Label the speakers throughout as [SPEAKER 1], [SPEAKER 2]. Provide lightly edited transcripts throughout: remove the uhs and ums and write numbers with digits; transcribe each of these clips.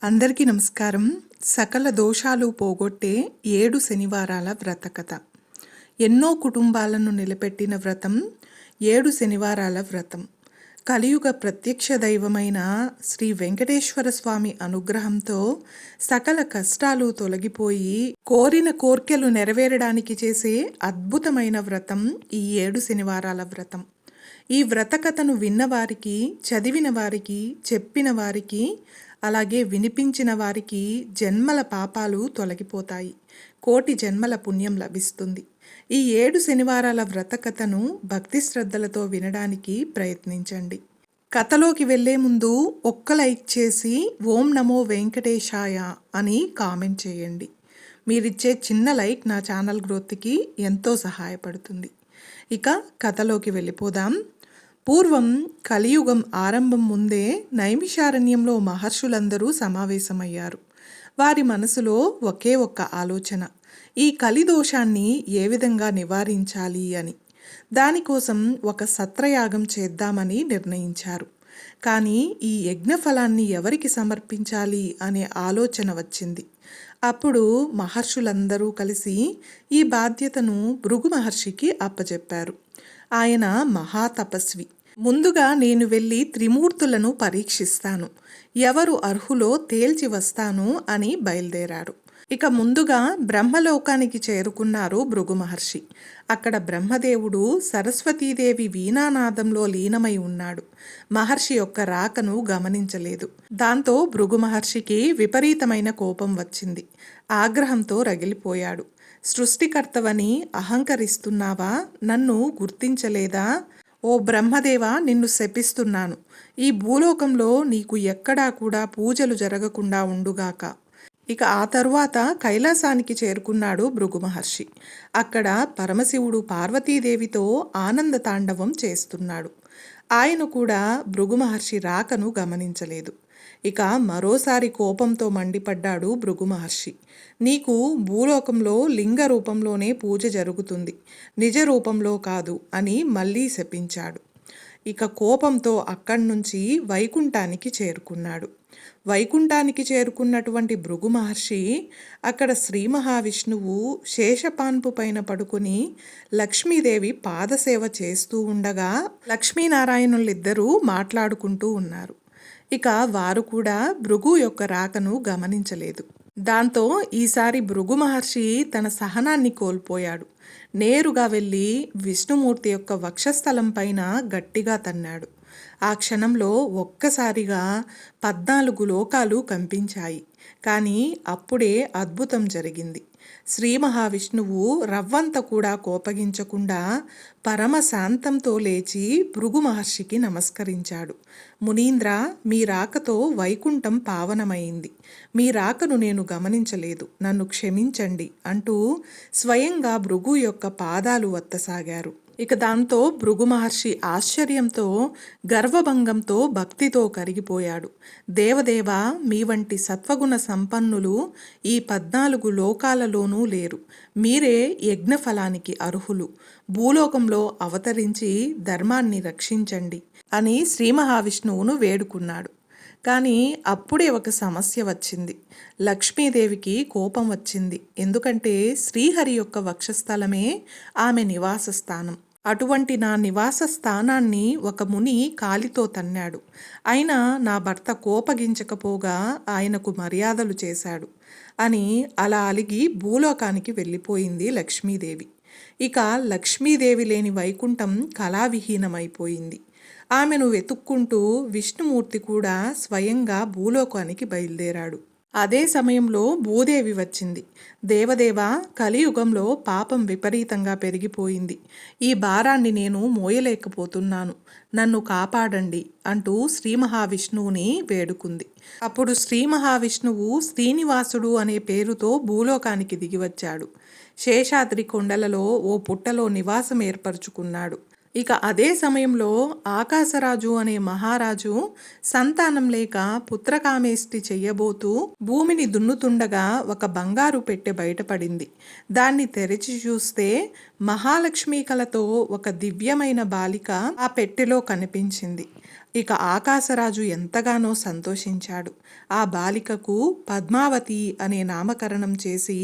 [SPEAKER 1] అందరికీ నమస్కారం. సకల దోషాలు పోగొట్టే 7 శనివారాల వ్రతకథ. ఎన్నో కుటుంబాలను నిలబెట్టిన వ్రతం 7 శనివారాల వ్రతం. కలియుగ ప్రత్యక్ష దైవమైన శ్రీ వెంకటేశ్వర స్వామి అనుగ్రహంతో సకల కష్టాలు తొలగిపోయి కోరిన కోర్కెలు నెరవేరడానికి చేసే అద్భుతమైన వ్రతం ఈ 7 శనివారాల వ్రతం. ఈ వ్రతకథను విన్నవారికి, చదివిన వారికి, చెప్పిన వారికి, అలాగే వినిపించిన వారికి జన్మల పాపాలు తొలగిపోతాయి, కోటి జన్మల పుణ్యం లభిస్తుంది. ఈ 7 శనివారాల వ్రతకథను భక్తి శ్రద్ధలతో వినడానికి ప్రయత్నించండి. కథలోకి వెళ్లే ముందు ఒక్క లైక్ చేసి ఓం నమో వెంకటేశాయ అని కామెంట్ చేయండి. మీరిచ్చే చిన్న లైక్ నా ఛానల్ గ్రోత్కి ఎంతో సహాయపడుతుంది. ఇక కథలోకి వెళ్ళిపోదాం. పూర్వం కలియుగం ఆరంభం ముందే నైమిషారణ్యంలో మహర్షులందరూ సమావేశమయ్యారు. వారి మనసులో ఒకే ఒక్క ఆలోచన, ఈ కలిదోషాన్ని ఏ విధంగా నివారించాలి అని. దానికోసం ఒక సత్రయాగం చేద్దామని నిర్ణయించారు. కానీ ఈ యజ్ఞఫలాన్ని ఎవరికి సమర్పించాలి అనే ఆలోచన వచ్చింది. అప్పుడు మహర్షులందరూ కలిసి ఈ బాధ్యతను భృగు మహర్షికి అప్పచెప్పారు. ఆయన మహాతపస్వి. ముందుగా నేను వెళ్ళి త్రిమూర్తులను పరీక్షిస్తాను, ఎవరు అర్హులో తేల్చి వస్తాను అని బయలుదేరారు. ఇక ముందుగా బ్రహ్మలోకానికి చేరుకున్నారు భృగు మహర్షి. అక్కడ బ్రహ్మదేవుడు సరస్వతీదేవి వీణానాదంలో లీనమై ఉన్నాడు. మహర్షి యొక్క రాకను గమనించలేదు. దాంతో భృగు మహర్షికి విపరీతమైన కోపం వచ్చింది. ఆగ్రహంతో రగిలిపోయాడు. సృష్టికర్తవని అహంకరిస్తున్నావా? నన్ను గుర్తించలేదా? ఓ బ్రహ్మదేవ, నిన్ను శపిస్తున్నాను. ఈ భూలోకంలో నీకు ఎక్కడా కూడా పూజలు జరగకుండా ఉండుగాక. ఇక ఆ తరువాత కైలాసానికి చేరుకున్నాడు భృగు మహర్షి. అక్కడ పరమశివుడు పార్వతీదేవితో ఆనంద తాండవం చేస్తున్నాడు. ఆయన కూడా భృగు మహర్షి రాకను గమనించలేదు. ఇక మరోసారి కోపంతో మండిపడ్డాడు భృగు మహర్షి. నీకు భూలోకంలో లింగ రూపంలోనే పూజ జరుగుతుంది, నిజ రూపంలో కాదు అని మళ్ళీ శపించాడు. ఇక కోపంతో అక్కడి నుంచి వైకుంఠానికి చేరుకున్నాడు. వైకుంఠానికి చేరుకున్నటువంటి భృగు మహర్షి అక్కడ శ్రీ మహావిష్ణువు శేషపాన్పు పైన పడుకుని లక్ష్మీదేవి పాదసేవ చేస్తూ ఉండగా లక్ష్మీనారాయణులిద్దరూ మాట్లాడుకుంటూ ఉన్నారు. ఇక వారు కూడా భృగు యొక్క రాకను గమనించలేదు. దాంతో ఈసారి భృగు మహర్షి తన సహనాన్ని కోల్పోయాడు. నేరుగా వెళ్ళి విష్ణుమూర్తి యొక్క వక్షస్థలం పైన గట్టిగా తన్నాడు. ఆ క్షణంలో ఒక్కసారిగా 14 లోకాలు కంపించాయి. కానీ అప్పుడే అద్భుతం జరిగింది. శ్రీ మహావిష్ణువు రవ్వంత కూడా కోపగించకుండా పరమశాంతంతో లేచి భృగు మహర్షికి నమస్కరించాడు. మునీంద్ర, మీ రాకతో వైకుంఠం పావనమైంది. మీ రాకను నేను గమనించలేదు, నన్ను క్షమించండి అంటూ స్వయంగా భృగు యొక్క పాదాలు వత్తసాగారు. ఇక దాంతో భృగు మహర్షి ఆశ్చర్యంతో, గర్వభంగంతో, భక్తితో కరిగిపోయాడు. దేవదేవ, మీ వంటి సత్వగుణ సంపన్నులు ఈ 14 లోకాలలోనూ లేరు. మీరే యజ్ఞఫలానికి అర్హులు. భూలోకంలో అవతరించి ధర్మాన్ని రక్షించండి అని శ్రీ మహావిష్ణువును వేడుకున్నాడు. కానీ అప్పుడే ఒక సమస్య వచ్చింది. లక్ష్మీదేవికి కోపం వచ్చింది. ఎందుకంటే శ్రీహరి యొక్క వక్షస్థలమే ఆమె నివాస స్థానం. అటువంటి నా నివాస స్థానాన్ని ఒక ముని కాలితో తన్నాడు. అయినా నా భర్త కోపగించకపోగా ఆయనకు మర్యాదలు చేశాడు అని అలా అలిగి భూలోకానికి వెళ్ళిపోయింది లక్ష్మీదేవి. ఇక లక్ష్మీదేవి లేని వైకుంఠం కళావిహీనమైపోయింది. ఆమెను వెతుక్కుంటూ విష్ణుమూర్తి కూడా స్వయంగా భూలోకానికి బయలుదేరాడు. అదే సమయంలో భూదేవి వచ్చింది. దేవదేవ, కలియుగంలో పాపం విపరీతంగా పెరిగిపోయింది. ఈ భారాన్ని నేను మోయలేకపోతున్నాను, నన్ను కాపాడండి అంటూ శ్రీ మహావిష్ణువుని వేడుకుంది. అప్పుడు శ్రీ మహావిష్ణువు శ్రీనివాసుడు అనే పేరుతో భూలోకానికి దిగివచ్చాడు. శేషాద్రి కొండలలో ఓ పుట్టలో నివాసం ఏర్పరచుకున్నాడు. ఇక అదే సమయంలో ఆకాశరాజు అనే మహారాజు సంతానం లేక పుత్రకామేష్టి చెయ్యబోతూ భూమిని దున్నుతుండగా ఒక బంగారు పెట్టె బయటపడింది. దాన్ని తెరిచి చూస్తే మహాలక్ష్మి కలతో ఒక దివ్యమైన బాలిక ఆ పెట్టెలో కనిపించింది. ఇక ఆకాశరాజు ఎంతగానో సంతోషించాడు. ఆ బాలికకు పద్మావతి అనే నామకరణం చేసి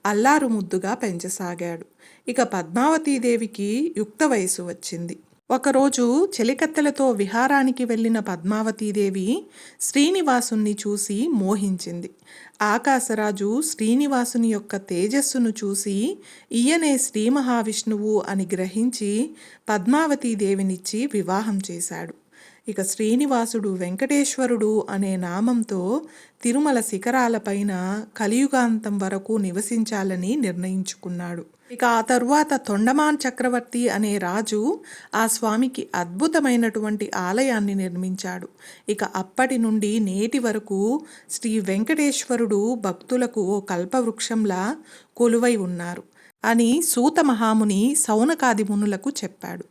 [SPEAKER 1] అల్లారు ముద్దుగా పెంచసాగాడు. ఇక పద్మావతీదేవికి యుక్త వయసు వచ్చింది. ఒకరోజు చెలికత్తెలతో విహారానికి వెళ్ళిన పద్మావతీదేవి శ్రీనివాసుని చూసి మోహించింది. ఆకాశరాజు శ్రీనివాసుని యొక్క తేజస్సును చూసి ఈయనే శ్రీ మహావిష్ణువు అని గ్రహించి పద్మావతీదేవినిచ్చి వివాహం చేశాడు. ఇక శ్రీనివాసుడు వెంకటేశ్వరుడు అనే నామంతో తిరుమల శిఖరాలపైన కలియుగాంతం వరకు నివసించాలని నిర్ణయించుకున్నాడు. ఇక ఆ తరువాత తొండమాన్ చక్రవర్తి అనే రాజు ఆ స్వామికి అద్భుతమైనటువంటి ఆలయాన్ని నిర్మించాడు. ఇక అప్పటి నుండి నేటి వరకు శ్రీ వెంకటేశ్వరుడు భక్తులకు ఓ కల్పవృక్షంలా కొలువై ఉన్నారు అని సూత మహాముని సౌనకాది మునులకు చెప్పాడు.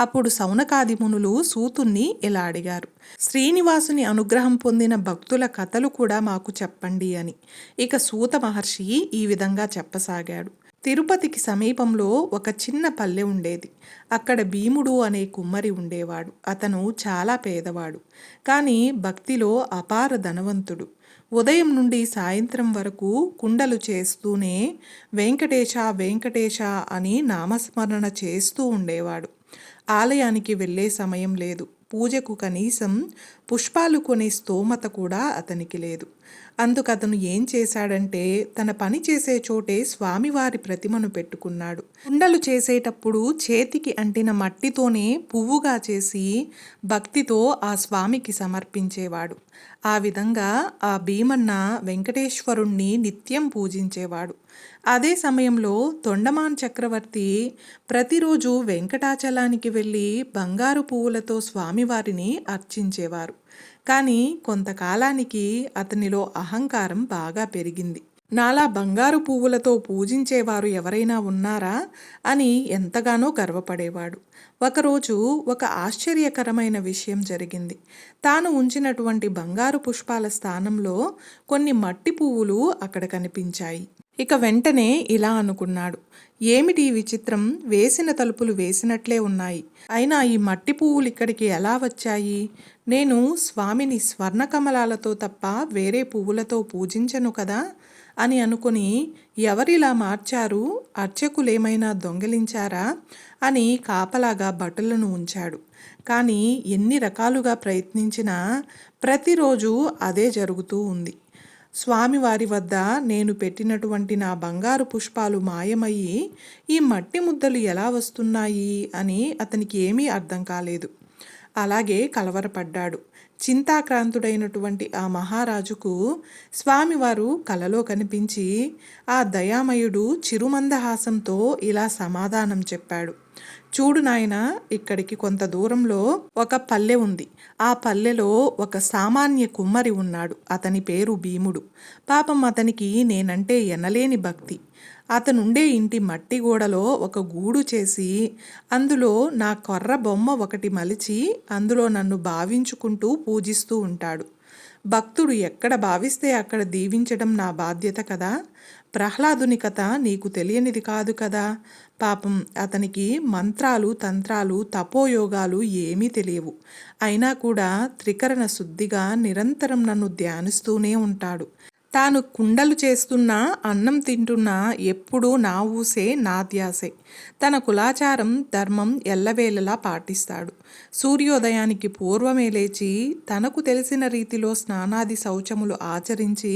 [SPEAKER 1] అప్పుడు సౌనకాది మునులు సూతుణ్ణి ఇలా అడిగారు, శ్రీనివాసుని అనుగ్రహం పొందిన భక్తుల కథలు కూడా మాకు చెప్పండి అని. ఇక సూత మహర్షి ఈ విధంగా చెప్పసాగాడు. తిరుపతికి సమీపంలో ఒక చిన్న పల్లె ఉండేది. అక్కడ భీముడు అనే కుమ్మరి ఉండేవాడు. అతను చాలా పేదవాడు, కానీ భక్తిలో అపార ధనవంతుడు. ఉదయం నుండి సాయంత్రం వరకు కుండలు చేస్తూనే వెంకటేశ వెంకటేశ అని నామస్మరణ చేస్తూ ఉండేవాడు. ఆలయానికి వెళ్ళే సమయం లేదు. పూజకు కనీసం పుష్పాలు కొనే స్తోమత కూడా అతనికి లేదు. అందుకతను ఏం చేశాడంటే తన పని చేసే చోటే స్వామివారి ప్రతిమను పెట్టుకున్నాడు. కుండలు చేసేటప్పుడు చేతికి అంటిన మట్టితోనే పువ్వుగా చేసి భక్తితో ఆ స్వామికి సమర్పించేవాడు. ఆ విధంగా ఆ భీమన్న వెంకటేశ్వరుణ్ణి నిత్యం పూజించేవాడు. అదే సమయంలో తొండమాన్ చక్రవర్తి ప్రతిరోజు వెంకటాచలానికి వెళ్ళి బంగారు పువ్వులతో స్వామివారిని అర్చించేవారు. కానీ కొంతకాలానికి అతనిలో అహంకారం బాగా పెరిగింది. నాలా బంగారు పువ్వులతో పూజించేవారు ఎవరైనా ఉన్నారా అని ఎంతగానో గర్వపడేవాడు. ఒకరోజు ఒక ఆశ్చర్యకరమైన విషయం జరిగింది. తాను ఉంచినటువంటి బంగారు పుష్పాల స్థానంలో కొన్ని మట్టి పువ్వులు అక్కడ కనిపించాయి. ఇక వెంటనే ఇలా అనుకున్నాడు, ఏమిటి విచిత్రం, వేసిన తలుపులు వేసినట్లే ఉన్నాయి, అయినా ఈ మట్టి పువ్వులు ఇక్కడికి ఎలా వచ్చాయి? నేను స్వామిని స్వర్ణకమలాలతో తప్ప వేరే పువ్వులతో పూజించను కదా అని అనుకుని, ఎవరిలా మార్చారు, అర్చకులేమైనా దొంగిలించారా అని కాపలాగా భటులను ఉంచాడు. కానీ ఎన్ని రకాలుగా ప్రయత్నించినా ప్రతిరోజు అదే జరుగుతూ ఉంది. స్వామివారి వద్ద నేను పెట్టినటువంటి నా బంగారు పుష్పాలు మాయమయ్యి ఈ మట్టి ముద్దలు ఎలా వస్తున్నాయి అని అతనికి ఏమీ అర్థం కాలేదు. అలాగే కలవరపడ్డాడు. చింతాక్రాంతుడైనటువంటి ఆ మహారాజుకు స్వామివారు కలలో కనిపించి ఆ దయామయుడు చిరుమందహాసంతో ఇలా సమాధానం చెప్పాడు, చూడు నాయనా, ఇక్కడికి కొంత దూరంలో ఒక పల్లె ఉంది. ఆ పల్లెలో ఒక సామాన్య కుమ్మరి ఉన్నాడు. అతని పేరు భీముడు. పాపం అతనికి నేనంటే ఎనలేని భక్తి. అతనుండే ఇంటి మట్టి గోడలో ఒక గూడు చేసి అందులో నా కొర్ర బొమ్మ ఒకటి మలిచి అందులో నన్ను భావించుకుంటూ పూజిస్తూ ఉంటాడు. భక్తుడు ఎక్కడ భావిస్తే అక్కడ దీవించడం నా బాధ్యత కదా. ప్రహ్లాదుని కథ నీకు తెలియనిది కాదు కదా. పాపం అతనికి మంత్రాలు, తంత్రాలు, తపోయోగాలు ఏమీ తెలియవు. అయినా కూడా త్రికరణ శుద్ధిగా నిరంతరం నన్ను ధ్యానిస్తూనే ఉంటాడు. తాను కుండలు చేస్తున్నా, అన్నం తింటున్నా ఎప్పుడూ నా ఊసే, నా ధ్యాసే. తన కులాచారం, ధర్మం ఎల్లవేళలా పాటిస్తాడు. సూర్యోదయానికి పూర్వమే లేచి తనకు తెలిసిన రీతిలో స్నానాది శౌచములు ఆచరించి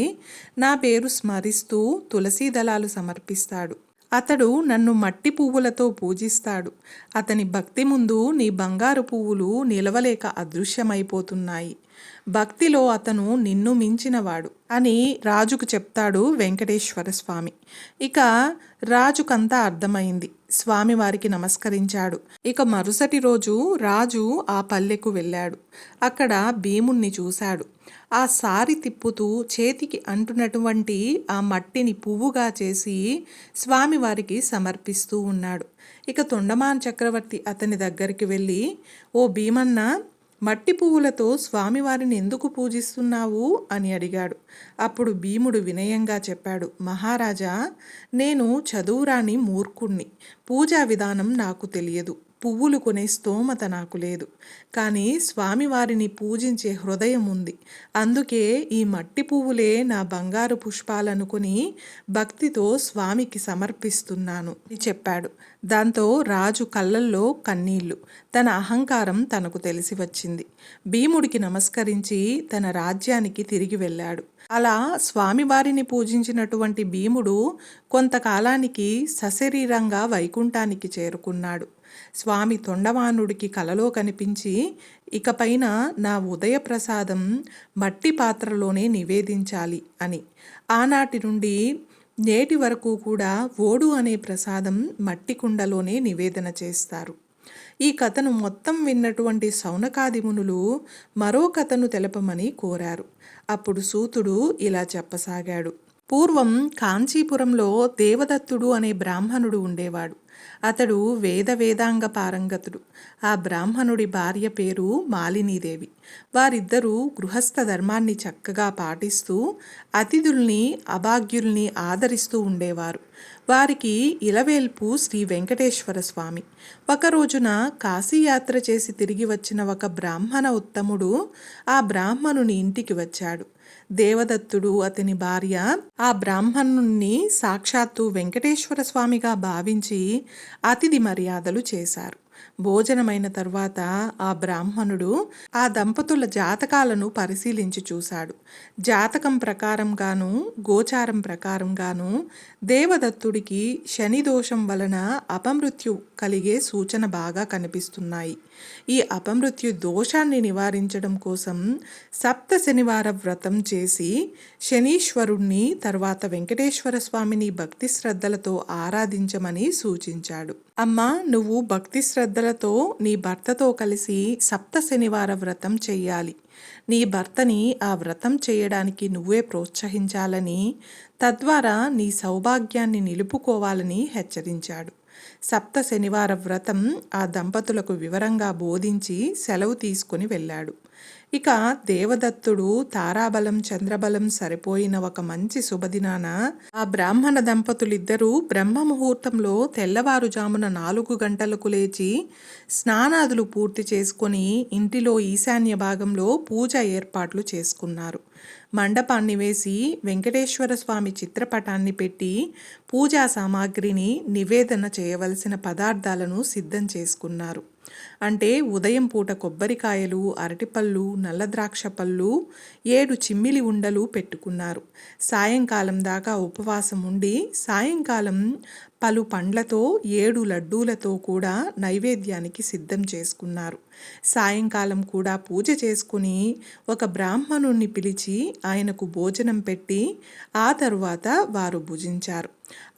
[SPEAKER 1] నా పేరు స్మరిస్తూ తులసీ దళాలు సమర్పిస్తాడు. అతడు నన్ను మట్టి పువ్వులతో పూజిస్తాడు. అతని భక్తి ముందు నీ బంగారు పువ్వులు నిలవలేక అదృశ్యమైపోతున్నాయి. భక్తిలో అతను నిన్ను మించినవాడు అని రాజుకు చెప్తాడు వెంకటేశ్వర స్వామి. ఇక రాజుకంతా అర్థమైంది. స్వామివారికి నమస్కరించాడు. ఇక మరుసటి రోజు రాజు ఆ పల్లెకు వెళ్ళాడు. అక్కడ భీముణ్ణి చూశాడు. ఆ సారి తిప్పుతూ చేతికి అంటున్నటువంటి ఆ మట్టిని పువ్వుగా చేసి స్వామివారికి సమర్పిస్తూ ఉన్నాడు. ఇక తొండమాన్ చక్రవర్తి అతని దగ్గరికి వెళ్ళి, ఓ భీమన్న, మట్టి పువ్వులతో స్వామివారిని ఎందుకు పూజిస్తున్నావు అని అడిగాడు. అప్పుడు భీముడు వినయంగా చెప్పాడు, మహారాజా, నేను చదువురాని మూర్ఖుణ్ణి. పూజా విధానం నాకు తెలియదు. పువ్వులు కొనే స్తోమత నాకు లేదు. కానీ స్వామివారిని పూజించే హృదయం ఉంది. అందుకే ఈ మట్టి పువ్వులే నా బంగారు పుష్పాలనుకుని భక్తితో స్వామికి సమర్పిస్తున్నాను అని చెప్పాడు. దాంతో రాజు కళ్ళల్లో కన్నీళ్లు. తన అహంకారం తనకు తెలిసి వచ్చింది. భీముడికి నమస్కరించి తన రాజ్యానికి తిరిగి వెళ్ళాడు. అలా స్వామివారిని పూజించినటువంటి భీముడు కొంతకాలానికి సశరీరంగా వైకుంఠానికి చేరుకున్నాడు. స్వామి తొండమానుడికి కలలో కనిపించి, ఇకపైన నా ఉదయ ప్రసాదం మట్టి పాత్రలోనే నివేదించాలి అని. ఆనాటి నుండి నేటి వరకు కూడా ఓడు అనే ప్రసాదం మట్టి కుండలోనే నివేదన చేస్తారు. ఈ కథను మొత్తం విన్నటువంటి శౌనకాది మునులు మరో కథను తెలపమని కోరారు. అప్పుడు సూతుడు ఇలా చెప్పసాగాడు. పూర్వం కాంచీపురంలో దేవదత్తుడు అనే బ్రాహ్మణుడు ఉండేవాడు. అతడు వేదాంగ పారంగతుడు. ఆ బ్రాహ్మణుడి భార్య పేరు మాలినీదేవి. వారిద్దరూ గృహస్థ ధర్మాన్ని చక్కగా పాటిస్తూ అతిథుల్ని అభాగ్యుల్ని ఆదరిస్తూ ఉండేవారు. వారికి ఇలవేల్పు శ్రీ వెంకటేశ్వర స్వామి. ఒక రోజున కాశీయాత్ర చేసి తిరిగి వచ్చిన ఒక బ్రాహ్మణ ఉత్తముడు ఆ బ్రాహ్మణుని ఇంటికి వచ్చాడు. దేవదత్తుడు అతని భార్య ఆ బ్రాహ్మణుణ్ణి సాక్షాత్తు వెంకటేశ్వర స్వామిగా భావించి అతిథి మర్యాదలు చేశారు. భోజనమైన తరువాత ఆ బ్రాహ్మణుడు ఆ దంపతుల జాతకాలను పరిశీలించి చూశాడు. జాతకం ప్రకారంగాను గోచారం ప్రకారంగాను దేవదత్తుడికి శని దోషం వలన అపమృత్యు కలిగే సూచన బాగా కనిపిస్తున్నాయి. ఈ అపమృత్యు దోషాన్ని నివారించడం కోసం సప్త శనివార వ్రతం చేసి శనీశ్వరుణ్ణి తర్వాత వెంకటేశ్వర స్వామిని భక్తి శ్రద్ధలతో ఆరాధించమని సూచించాడు. అమ్మా, నువ్వు భక్తి శ్రద్ధలతో నీ భర్తతో కలిసి సప్త శనివార వ్రతం చెయ్యాలి. నీ భర్తని ఆ వ్రతం చేయడానికి నువ్వే ప్రోత్సహించాలని, తద్వారా నీ సౌభాగ్యాన్ని నిలుపుకోవాలని హెచ్చరించాడు. సప్త శనివార వ్రతం ఆ దంపతులకు వివరంగా బోధించి సెలవు తీసుకుని వెళ్ళాడు. ఇక దేవదత్తుడు తారాబలం చంద్రబలం సరిపోయిన ఒక మంచి శుభదినాన ఆ బ్రాహ్మణ దంపతులిద్దరూ బ్రహ్మ ముహూర్తంలో తెల్లవారుజామున 4 గంటలకు లేచి స్నానాదులు పూర్తి చేసుకొని ఇంటిలో ఈశాన్య భాగంలో పూజ ఏర్పాట్లు చేసుకున్నారు. మండపాన్ని వేసి వెంకటేశ్వర స్వామి చిత్రపటాన్ని పెట్టి పూజా సామాగ్రిని నివేదన చేయవలసిన పదార్థాలను సిద్ధం చేసుకున్నారు. అంటే ఉదయం పూట కొబ్బరికాయలు, అరటిపళ్ళు, నల్ల ద్రాక్ష పళ్ళు, 7 చిమ్మిలి ఉండలు పెట్టుకున్నారు. సాయంకాలం దాకా ఉపవాసం ఉండి సాయంకాలం పలు పండ్లతో 7 లడ్డూలతో కూడా నైవేద్యానికి సిద్ధం చేసుకున్నారు. సాయంకాలం కూడా పూజ చేసుకుని ఒక బ్రాహ్మణుణ్ణి పిలిచి ఆయనకు భోజనం పెట్టి ఆ తరువాత వారు భుజించారు.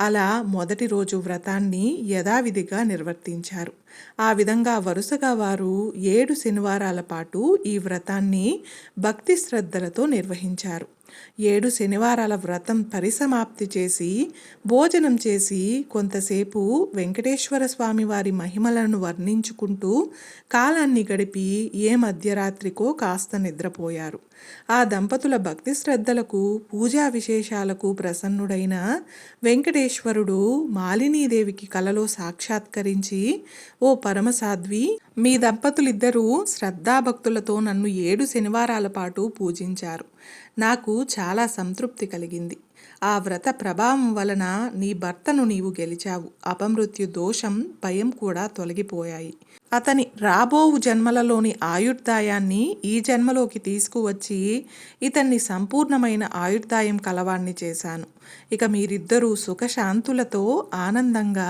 [SPEAKER 1] అలా మొదటి రోజు వ్రతాన్ని యథావిధిగా నిర్వర్తించారు. ఆ విధంగా వరుసగా వారు 7 శనివారాల పాటు ఈ వ్రతాన్ని భక్తి శ్రద్ధలతో నిర్వహించారు. 7 శనివారాల వ్రతం పరిసమాప్తి చేసి భోజనం చేసి కొంతసేపు వెంకటేశ్వర స్వామి వారి మహిమలను వర్ణించుకుంటూ కాలాన్ని గడిపి ఏ మధ్యరాత్రికో కాస్త నిద్రపోయారు. ఆ దంపతుల భక్తి శ్రద్ధలకు పూజా విశేషాలకు ప్రసన్నుడైన వెంకటేశ్వరుడు మాలినీదేవికి కలలో సాక్షాత్కరించి, ఓ పరమసాధ్వి, మీ దంపతులిద్దరూ శ్రద్ధాభక్తులతో నన్ను 7 శనివారాల పాటు పూజించారు. నాకు చాలా సంతృప్తి కలిగింది. ఆ వ్రత ప్రభావం వలన నీ భర్తను నీవు గెలిచావు. అపమృత్యు దోషం, భయం కూడా తొలగిపోయాయి. అతని రాబోవు జన్మలలోని ఆయుర్దాయాన్ని ఈ జన్మలోకి తీసుకువచ్చి ఇతన్ని సంపూర్ణమైన ఆయుర్దాయం కలవాణ్ణి చేశాను. ఇక మీరిద్దరూ సుఖశాంతులతో ఆనందంగా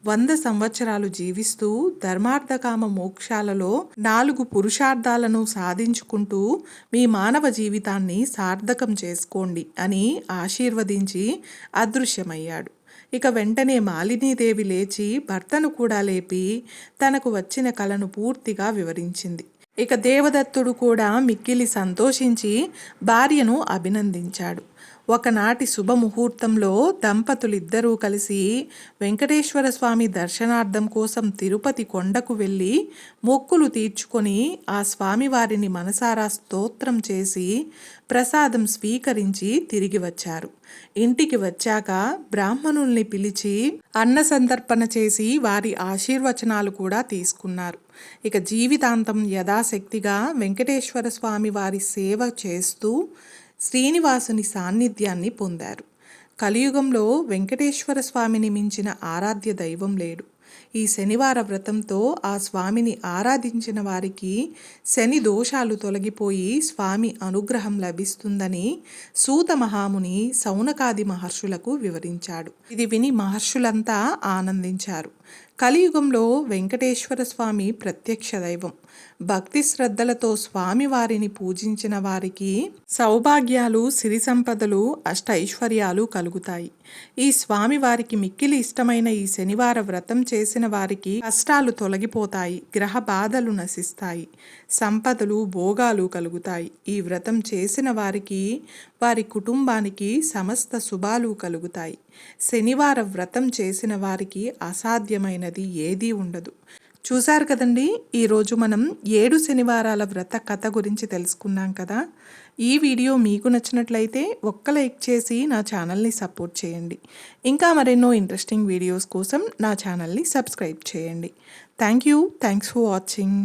[SPEAKER 1] 100 సంవత్సరాలు జీవిస్తూ ధర్మార్థకామ మోక్షాలలో 4 పురుషార్థాలను సాధించుకుంటూ మీ మానవ జీవితాన్ని సార్థకం చేసుకోండి అని ఆశీర్వదించి అదృశ్యమయ్యాడు. ఇక వెంటనే మాలినీదేవి లేచి భర్తను కూడా లేపి తనకు వచ్చిన కలను పూర్తిగా వివరించింది. ఇక దేవదత్తుడు కూడా మిక్కిలి సంతోషించి భార్యను అభినందించాడు. ఒకనాటి శుభముహూర్తంలో దంపతులిద్దరూ కలిసి వెంకటేశ్వర స్వామి దర్శనార్థం కోసం తిరుపతి కొండకు వెళ్ళి మొక్కులు తీర్చుకొని ఆ స్వామివారిని మనసారా స్తోత్రం చేసి ప్రసాదం స్వీకరించి తిరిగి వచ్చారు. ఇంటికి వచ్చాక బ్రాహ్మణుల్ని పిలిచి అన్న సంతర్పణ చేసి వారి ఆశీర్వచనాలు కూడా తీసుకున్నారు. ఇక జీవితాంతం యథాశక్తిగా వెంకటేశ్వర స్వామి వారి సేవ చేస్తూ శ్రీనివాసుని సాన్నిధ్యాన్ని పొందారు. కలియుగంలో వెంకటేశ్వర స్వామిని మించిన ఆరాధ్య దైవం లేడు. ఈ శనివార వ్రతంతో ఆ స్వామిని ఆరాధించిన వారికి శని దోషాలు తొలగిపోయి స్వామి అనుగ్రహం లభిస్తుందని సూత మహాముని సౌనకాది మహర్షులకు వివరించాడు. ఇది విని మహర్షులంతా ఆనందించారు. కలియుగంలో వెంకటేశ్వర స్వామి ప్రత్యక్ష దైవం. భక్తి శ్రద్ధలతో స్వామివారిని పూజించిన వారికి సౌభాగ్యాలు, సిరి సంపదలు, అష్టైశ్వర్యాలు కలుగుతాయి. ఈ స్వామివారికి మిక్కిలి ఇష్టమైన ఈ శనివార వ్రతం చేసిన వారికి కష్టాలు తొలగిపోతాయి, గ్రహ బాధలు నశిస్తాయి, సంపదలు, భోగాలు కలుగుతాయి. ఈ వ్రతం చేసిన వారికి, వారి కుటుంబానికి సమస్త శుభాలు కలుగుతాయి. శనివార వ్రతం చేసిన వారికి అసాధ్యమైనది ఏదీ ఉండదు. చూశారు కదండి, ఈరోజు మనం 7 శనివారాల వ్రత కథ గురించి తెలుసుకున్నాం కదా. ఈ వీడియో మీకు నచ్చినట్లయితే ఒక్క లైక్ చేసి నా ఛానల్ని సపోర్ట్ చేయండి. ఇంకా మరెన్నో ఇంట్రెస్టింగ్ వీడియోస్ కోసం నా ఛానల్ని సబ్స్క్రైబ్ చేయండి. Thanks for watching.